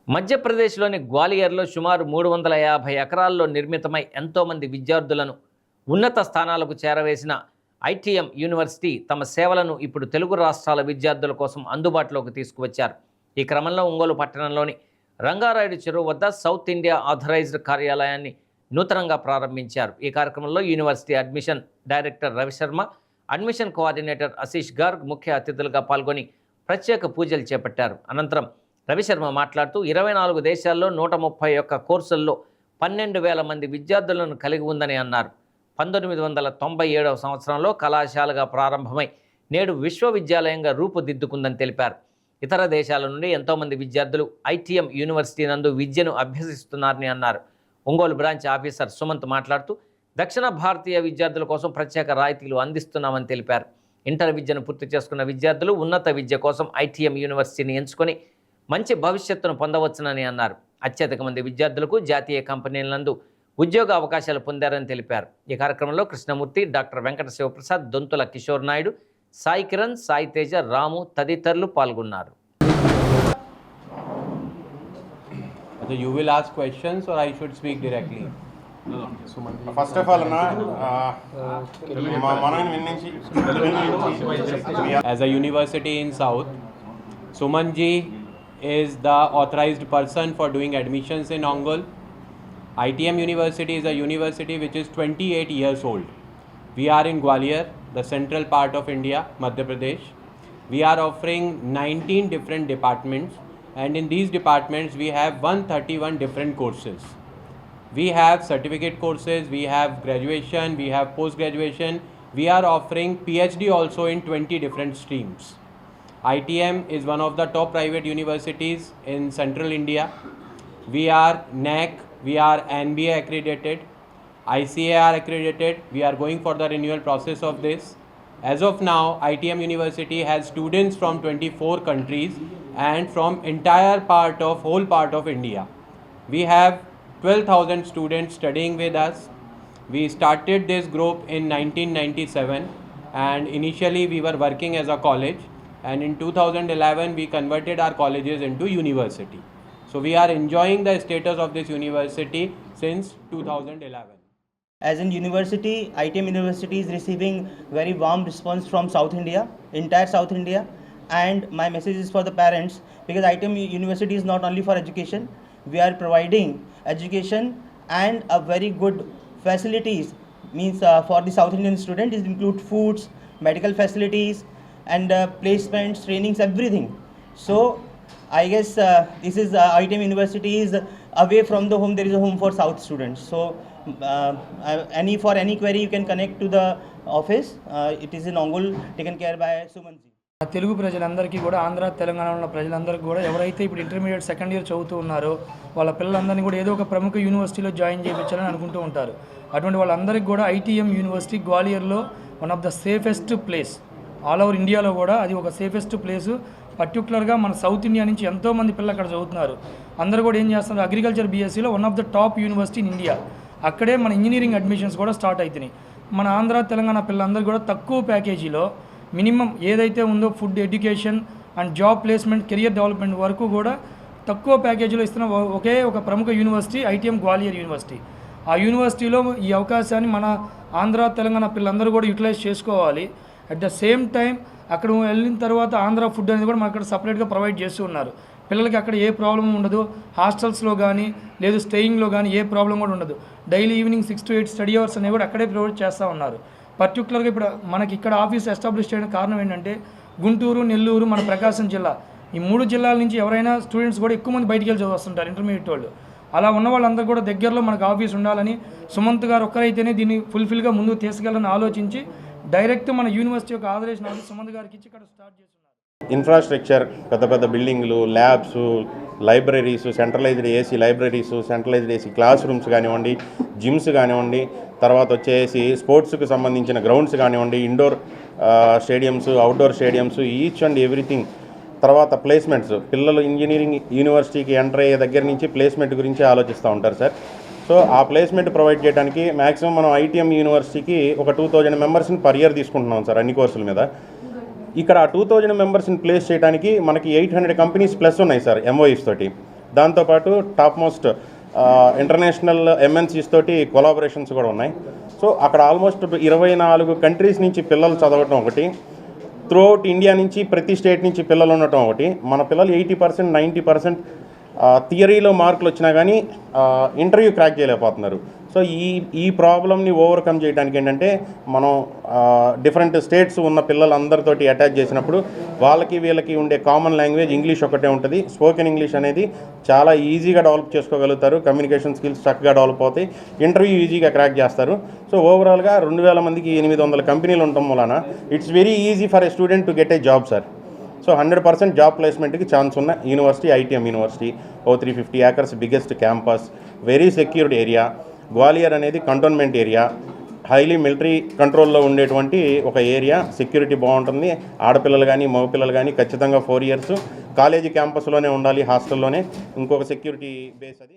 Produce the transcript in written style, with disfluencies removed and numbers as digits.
మధ్యప్రదేశ్లోని గ్వాలియర్లో సుమారు 350 ఎకరాల్లో నిర్మితమై ఎంతోమంది విద్యార్థులను ఉన్నత స్థానాలకు చేరవేసిన ఐటీఎం యూనివర్సిటీ తమ సేవలను ఇప్పుడు తెలుగు రాష్ట్రాల విద్యార్థుల కోసం అందుబాటులోకి తీసుకువచ్చారు. ఈ క్రమంలో ఒంగోలు పట్టణంలోని రంగారాయుడు చెరువు వద్ద సౌత్ ఇండియా ఆథరైజ్డ్ కార్యాలయాన్ని నూతనంగా ప్రారంభించారు. ఈ కార్యక్రమంలో university admission director Ravi Sharma, admission coordinator Ashish Garg ముఖ్య అతిథులుగా పాల్గొని ప్రత్యేక పూజలు చేపట్టారు. అనంతరం రవిశర్మ మాట్లాడుతూ 24 దేశాల్లో 131 కోర్సుల్లో 12,000 మంది విద్యార్థులను కలిగి ఉందని అన్నారు. 1997వ సంవత్సరంలో కళాశాలగా ప్రారంభమై నేడు విశ్వవిద్యాలయంగా రూపుదిద్దుకుందని తెలిపారు. ఇతర దేశాల నుండి ఎంతోమంది విద్యార్థులు ఐటీఎం యూనివర్సిటీ నందు విద్యను అభ్యసిస్తున్నారని అన్నారు. ఒంగోలు బ్రాంచ్ ఆఫీసర్ సుమంత్ మాట్లాడుతూ దక్షిణ భారతీయ విద్యార్థుల కోసం ప్రత్యేక రాయితీలు అందిస్తున్నామని తెలిపారు. ఇంటర్ విద్యను పూర్తి చేసుకున్న విద్యార్థులు ఉన్నత విద్య కోసం ఐటీఎం యూనివర్సిటీని ఎంచుకొని మంచి భవిష్యత్తును పొందవచ్చునని అన్నారు. అత్యధిక మంది విద్యార్థులకు జాతీయ కంపెనీల నందు ఉద్యోగ అవకాశాలు పొందారని తెలిపారు. ఈ కార్యక్రమంలో కృష్ణమూర్తి, డాక్టర్ వెంకట శివప్రసాద్, దొంతుల కిషోర్ నాయుడు, సాయి కిరణ్, సాయి తేజ, రాము తదితరులు పాల్గొన్నారు. So you will ask questions or I should speak directly? First of all, as a university in South, Sumanji is the authorized person for doing admissions in Ongole. ITM University is a university which is 28 years old. We are in Gwalior, the central part of India, Madhya Pradesh. We are offering 19 different departments, and in these departments we have 131 different courses. We have certificate courses, we have graduation, we have post-graduation. We are offering PhD also in 20 different streams. ITM is one of the top private universities in central India. We are NAC, we are NBA accredited, ICAR accredited. We are going for the renewal process of this. As of now, ITM University has students from 24 countries and from whole part of India. We have 12,000 students studying with us. We started this group in 1997 and initially we were working as a college, and in 2011 we converted our colleges into university. So we are enjoying the status of this university since 2011. As in university, ITM University is receiving very warm response from South India, entire South India, and my message is for the parents, because ITM University is not only for education, we are providing education and a very good facilities, means for the South Indian student. It include foods, medical facilities, and placements, trainings, everything. So I guess this is ITM University is away from the home. There is a home for South students. So for any query you can connect to the office. It is in Ongole, taken care by Sumanji. Telugu ప్రజలందరికీ కూడా, ఆంధ్ర తెలంగాణలో ఉన్న ప్రజలందరికీ కూడా, ఎవరైతే ఇప్పుడు intermediate second year చదువుతూ ఉన్నారో వాళ్ళ పిల్లలందరినీ కూడా ఏదో ఒక ప్రముఖ యూనివర్సిటీలో జాయిన్ చేయించాలని అనుకుంటూ ఉంటారు. అటువంటి వాళ్ళందరికీ కూడా ఐటీఎం యూనివర్సిటీ గ్వాలియర్లో one of the safest place all over ఇండియాలో కూడా అది ఒక సేఫెస్ట్ ప్లేసు. పర్టికులర్గా మన సౌత్ ఇండియా నుంచి ఎంతోమంది పిల్లలు అక్కడ చదువుతున్నారు. అందరూ కూడా ఏం చేస్తున్నారు, అగ్రికల్చర్ బీఎస్సీలో one of the top university in India. అక్కడే మన ఇంజనీరింగ్ అడ్మిషన్స్ కూడా స్టార్ట్ అవుతున్నాయి. మన ఆంధ్ర తెలంగాణ పిల్లలందరూ కూడా తక్కువ ప్యాకేజీలో మినిమం ఏదైతే ఉందో food, education and job placement, career development వరకు కూడా తక్కువ ప్యాకేజీలో ఇస్తున్న ఒకే ఒక ప్రముఖ యూనివర్సిటీ ఐటీఎం గ్వాలియర్ యూనివర్సిటీ. ఆ యూనివర్సిటీలో ఈ అవకాశాన్ని మన ఆంధ్ర తెలంగాణ పిల్లలందరూ కూడా యూటిలైజ్ చేసుకోవాలి. అట్ ద సేమ్ టైం అక్కడ వెళ్ళిన తర్వాత ఆంధ్ర ఫుడ్ అనేది కూడా మనకు అక్కడ సపరేట్గా ప్రొవైడ్ చేస్తూ ఉన్నారు. పిల్లలకి అక్కడ ఏ ప్రాబ్లం ఉండదు. హాస్టల్స్లో కానీ లేదు స్టేయింగ్లో కానీ ఏ ప్రాబ్లం కూడా ఉండదు. Daily evening 6 to 8 study hours అనేవి కూడా అక్కడే ప్రొవైడ్ చేస్తూ ఉన్నారు. పర్టికులర్గా ఇప్పుడు మనకి ఇక్కడ ఆఫీస్ ఎస్టాబ్లిష్ చేయడానికి కారణం ఏంటంటే గుంటూరు, నెల్లూరు, మన ప్రకాశం జిల్లా, ఈ 3 జిల్లాల నుంచి ఎవరైనా స్టూడెంట్స్ కూడా ఎక్కువ మంది బయటికి వెళ్ళి చదువుతుంటారు ఇంటర్మీడియట్ వాళ్ళు. అలా ఉన్న వాళ్ళందరూ కూడా దగ్గరలో మనకు ఆఫీస్ ఉండాలని సుమంత్ గారు ఒక్కరైతేనే దీన్ని ఫుల్ఫిల్గా ముందుకు తీసుకెళ్ళాలని ఆలోచించి డైరెక్ట్ మన యూనివర్సిటీ యొక్క ఆదరేషన్ ఆఫీస్ సుమంత్ గారికి ఇచ్చి ఇక్కడ స్టార్ట్ చేస్తున్నారు. ఇన్ఫ్రాస్ట్రక్చర్, పెద్ద పెద్ద బిల్డింగ్లు, labs, libraries, centralised AC libraries, centralised AC classrooms కానివ్వండి, జిమ్స్ కానివ్వండి, తర్వాత వచ్చేసి స్పోర్ట్స్కి సంబంధించిన గ్రౌండ్స్ కానివ్వండి, indoor stadiums, outdoor stadiums, each and everything. తర్వాత ప్లేస్మెంట్స్, పిల్లలు ఇంజనీరింగ్ యూనివర్సిటీకి ఎంటర్ అయ్యే దగ్గర నుంచి ప్లేస్మెంట్ గురించి ఆలోచిస్తూ ఉంటారు సార్. సో ఆ ప్లేస్మెంట్ ప్రొవైడ్ చేయడానికి మ్యాక్సిమం మనం ఐటీఎం యూనివర్సిటీకి ఒక 2000 మెంబర్స్ని పర్ ఇయర్ తీసుకుంటున్నాం సార్ అన్ని కోర్సుల మీద. ఇక్కడ 2000 మెంబర్స్ని ప్లేస్ చేయడానికి మనకి 800 కంపెనీస్ ప్లస్ ఉన్నాయి సార్ ఎంఓఈస్ తోటి. దాంతోపాటు టాప్ మోస్ట్ ఇంటర్నేషనల్ ఎంఎన్సీస్ తోటి కొలాబరేషన్స్ కూడా ఉన్నాయి. సో అక్కడ ఆల్మోస్ట్ 24 కంట్రీస్ నుంచి పిల్లలు చదవటం ఒకటి, త్రూఅవుట్ ఇండియా నుంచి ప్రతి స్టేట్ నుంచి పిల్లలు ఉండటం ఒకటి. మన పిల్లలు 80% 90% థియరీలో మార్కులు వచ్చినా కానీ ఇంటర్వ్యూ క్రాక్ చేయలేకపోతున్నారు. సో ఈ ప్రాబ్లమ్ని ఓవర్కమ్ చేయడానికి ఏంటంటే మనం డిఫరెంట్ స్టేట్స్ ఉన్న పిల్లలందరితోటి అటాచ్ చేసినప్పుడు వాళ్ళకి వీళ్ళకి ఉండే కామన్ లాంగ్వేజ్ ఇంగ్లీష్ ఒకటే ఉంటుంది. స్పోకెన్ ఇంగ్లీష్ అనేది చాలా ఈజీగా డెవలప్ చేసుకోగలుగుతారు, కమ్యూనికేషన్ స్కిల్స్ చక్కగా డెవలప్ అవుతాయి, ఇంటర్వ్యూ ఈజీగా క్రాక్ చేస్తారు. సో ఓవరాల్గా 2000 మందికి 800 కంపెనీలు ఉండటం వలన it's very easy for a student to get a job sir. So 100% job ప్లేస్మెంట్కి ఛాన్స్ ఉన్న university ITM university. 350 acres biggest campus, very secured area. Gwalior అనేది కంటోన్మెంట్ ఏరియా, హైలీ మిలిటరీ కంట్రోల్లో ఉండేటువంటి ఒక ఏరియా. సెక్యూరిటీ బాగుంటుంది. ఆడపిల్లలు కానీ మగపిల్లలు కానీ ఖచ్చితంగా 4 years కాలేజీ క్యాంపస్లోనే ఉండాలి, హాస్టల్లోనే. ఇంకొక సెక్యూరిటీ బేస్ అది.